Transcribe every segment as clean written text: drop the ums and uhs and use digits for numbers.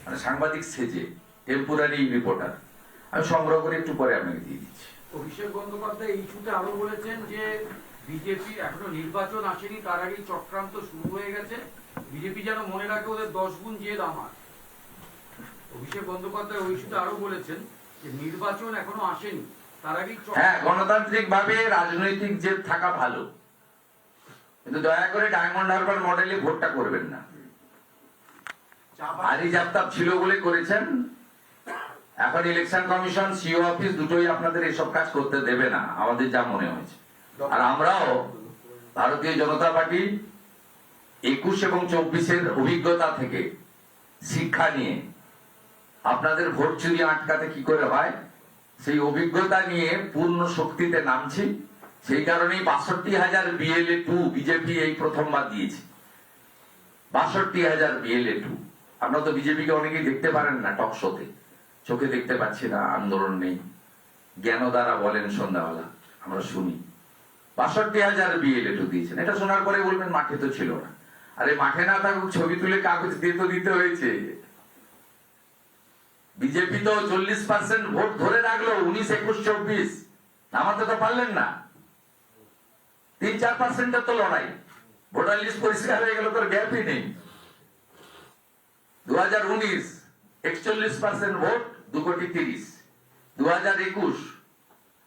মানে সাংবাদিক সেজে, টেম্পোরারি রিপোর্টার। আমি সংগ্রহ করে একটু পরে আপনাকে দিয়ে দিচ্ছি। অভিষেক বন্দ্যোপাধ্যায় এই ইস্যুতে আরো বলেছেন যে বিজেপি এখনো নির্বাচন আসেনি, তার আগেই চক্রান্ত শুরু হয়ে গেছে, বিজেপি যেন মনে রাখে ওদের 10 গুণ জেদ আমার। অভিষেক বন্দ্যোপাধ্যায় ওই ইস্যুতে আরো বলেছেন যে নির্বাচন এখনো আসেনি, তার আগেই হ্যাঁ, গণতান্ত্রিক ভাবে রাজনৈতিক জেদ থাকা ভালো, কিন্তু দয়া করে ডায়মন্ড হারবার মডেলে ভোটটা করবেন না। আরই জাপ্তাব ছিল বলে করেছেন। এখন ইলেকশন কমিশন, সিও অফিস দুটোই আপনাদের এসব কাজ করতে দেবে না, আমাদের যা মনে হয়েছে। আর আমরাও ভারতীয় জনতা পার্টি 21 এবং 24-এর অভিজ্ঞতা থেকে শিক্ষা নিয়ে আপনাদের ভোট চুরি আটকাতে কি করে হয় সেই অভিজ্ঞতা নিয়ে পূর্ণ শক্তিতে নামছি। সেই কারণেই 62,000 BLA-2 বিজেপি এই প্রথমবার দিয়েছে। 62,000 BLA-2। আপনারা তো বিজেপিকে অনেকেই দেখতে পারেন না টক শোতে, চোখে দেখতে পাচ্ছি না, আন্দোলন নেই, জ্ঞান দ্বারা বলেন সন্ধ্যাবেলা, আমরা শুনি। 62,000 BLA-2 দিয়েছেন। এটা শোনার পরে বলবেন মাঠে তো ছিল না। আরে মাঠে না থাকুক, ছবি তুলে কাগজ দিয়ে তো দিতে হয়েছে। বিজেপি তো 40% ভোট ধরে রাখলো 19, 21, 24, নামাতে তো পারলেন না। 3-4% তো লড়াই, ভোটার লিস্ট পরিষ্কার হয়ে গেল, তোর গ্যাপই নেই। 2019 41% ভোট 2,30,00,000, 2021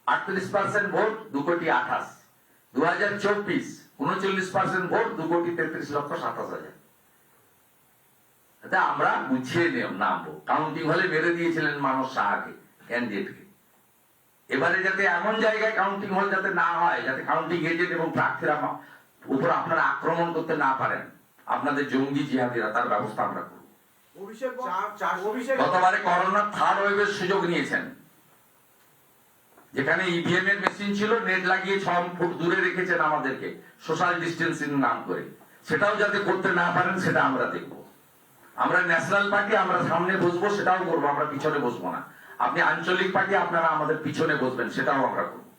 38% ভোট 2,28,00,000, 2024 39% ভোট 2,33,27,000। আমরা গুছিয়ে নামবো। কাউন্টিং হলে মেরে দিয়েছিলেন মানস সাহাকে, ক্যান্ডিডেটকে। এবারে যাতে এমন জায়গায় কাউন্টিং হল যাতে না হয়, যাতে কাউন্টিং এজেন্ট এবং প্রার্থীরা উপর আপনারা আক্রমণ করতে না পারেন, আপনাদের জঙ্গি জিহাদিরা, তার ব্যবস্থা আমরা করব। গতবারে করোনার থার্ড ওয়েভের সুযোগ নিয়েছেন, যেখানে ইভিএম এর মেশিন ছিল, নেট লাগিয়ে 6 ফুট দূরে রেখেছেন আমাদেরকে সোশ্যাল ডিস্টেন্সিং নাম করে। সেটাও যাতে করতে না পারেন সেটা আমরা দেখব। আমরা ন্যাশনাল পার্টি, আমরা সামনে বসবো, সেটাও করবো, আমরা পিছনে বসবো না। আপনি আঞ্চলিক পার্টি, আপনারা আমাদের পিছনে বসবেন, সেটাও আমরা করবো।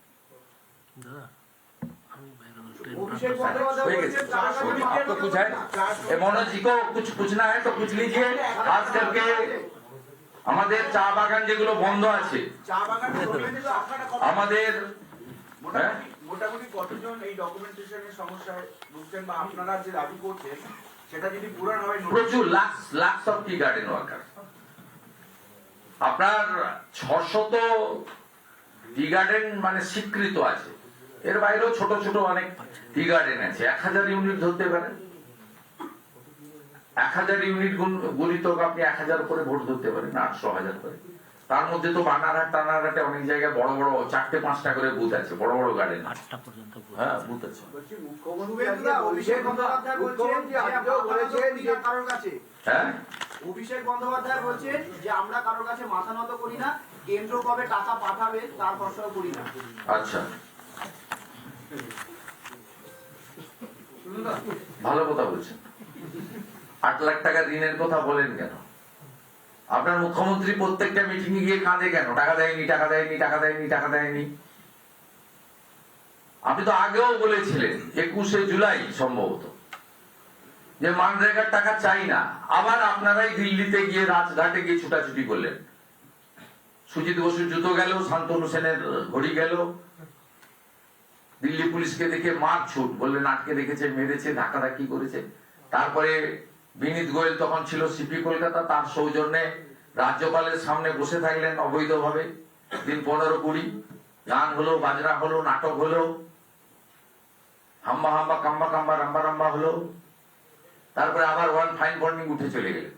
आपको कुछ है मनोज जी को कुछ पूछना है तो पूछ लीजिए। खास करके আমাদের চা বাগান যেগুলো বন্ধ আছে, আমাদের মোটামুটি কতজন এই ডকুমেন্টেশনের সমস্যায় ভুগছেন বা আপনারা যে দাবি করছেন সেটা যদি পূরণ হয়? প্রচুর, lakh of tea garden worker. আপনার 600 টি গার্ডেন মানে স্বীকৃত আছে, এর বাইরেও ছোট ছোট অনেক টি গার্ডেন আছে। 1000 ইউনিট ধরতে পারেন, 1000 ইউনিট গুলিত আপনি 1000 করে ভোট ধরতে পারেন, 800,000 করে। তার মধ্যে তো বানারহাটে অনেক জায়গায় বড় বড় 4টে-5টা করে বুথ আছে, বড় বড় গার্ডেন 8টা পর্যন্ত। হ্যাঁ, বুথ আছে। অভিষেক বন্দ্যোপাধ্যায় বলছেন যে আমরা কারোর কাছে মাথা নত করি না, কেন্দ্র কবে টাকা পাঠাবে তার প্রশ্ন করি না। আচ্ছা, ভালো কথা বলছেন। 8 লাখ টাকা ঋণের কথা বলেন কেন? আপনার মুখ্যমন্ত্রী প্রত্যেকটা মিটিং এ গিয়ে কাঁদে কেন? টাকা দেয়নি, টাকা দেয়নি, টাকা দেয়নি, টাকা দেয়নি। আপনি তো আগেও বলেছিলেন 21শে জুলাই সম্ভবত যে মানরেগার টাকা চাই না। আবার আপনারাই দিল্লিতে গিয়ে রাজঘাটে গিয়ে ছুটাছুটি করলেন। সুজিত বসুর জুতো গেল, শান্তনু সেনের ঘড়ি গেল, দিল্লি পুলিশকে দেখে মার ছুট, বললেন আটকে রেখেছে, মেরেছে, ধাক্কাধাক্কি করেছে। তারপরে বিনীত গোয়েল তখন ছিল সিপি কলকাতা, তার সৌজন্যে রাজ্যপালের সামনে বসে থাকলেন অবৈধভাবে দিন 15-20। গান হলো, বাজরা হলো, নাটক হলো, হাম্বা হাম্বা, কাম্বা কাম্বা, রাম্বা রাম্বা হলো। তারপরে আবার ওয়ান ফাইন বর্নিং উঠে চলে গেলেন।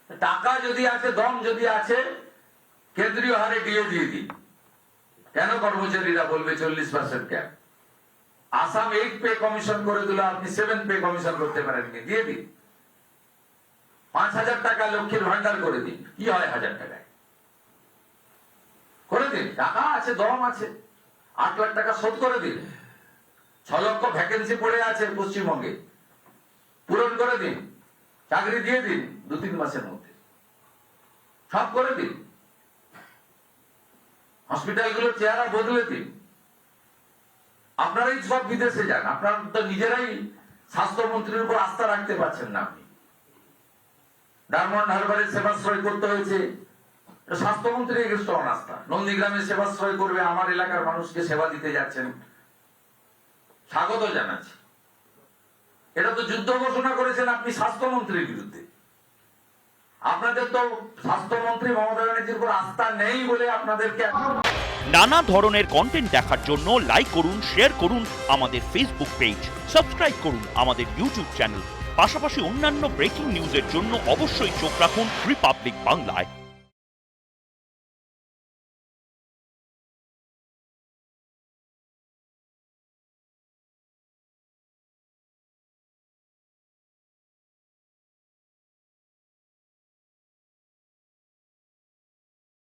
টাকা যদি আছে, দম যদি আছে, কেন্দ্রীয় হারে ডিএ দিয়ে দিন। কেন কর্মচারীরা বলবে 40% ক্যাপ? আসাম 8 পে কমিশন করে দিল, আপনি 7 পে কমিশন করতে পারেন, দিয়ে দিন। 5,000 টাকা লক্ষ্মীর ভান্ডার করে দিন, কি হয় 1000 টাকায়? করে দিন, টাকা আছে, দম আছে। 8 লাখ টাকা শোধ করে দিন। 6 লক্ষ ভ্যাকেন্সি পড়ে আছে পশ্চিমবঙ্গে, পূরণ করে দিন। চাকরি দিয়ে দিন 2-3 মাসের মধ্যে, সব করে দিন। হসপিটালগুলোর চেহারা বদলে দিন। আপনারাই সব বিদেশে যান, আপনারা তো নিজেরাই স্বাস্থ্যমন্ত্রীর উপর আস্থা রাখতে পারছেন না। আপনি ডায়মন্ড হারবারের সেবাশ্রয় করতে হয়েছে, এটা স্বাস্থ্যমন্ত্রী এগেস্ট অনাস্থা। নন্দীগ্রামে সেবাশ্রয় করবে, আমার এলাকার মানুষকে সেবা দিতে যাচ্ছেন, স্বাগত জানাচ্ছি। এটা তো যুদ্ধ ঘোষণা করেছেন আপনি স্বাস্থ্যমন্ত্রীর বিরুদ্ধে। আপনাদের তো স্বাস্থ্যমন্ত্রী মমতা ব্যানার্জির উপর আস্থা নেই বলে আপনাদেরকে নানা ধরনের কন্টেন্ট দেখার জন্য লাইক করুন, শেয়ার করুন আমাদের ফেসবুক পেজ, সাবস্ক্রাইব করুন আমাদের ইউটিউব চ্যানেল। পাশাপাশি অন্যান্য ব্রেকিং নিউজের জন্য অবশ্যই চোখ রাখুন রিপাবলিক বাংলায়।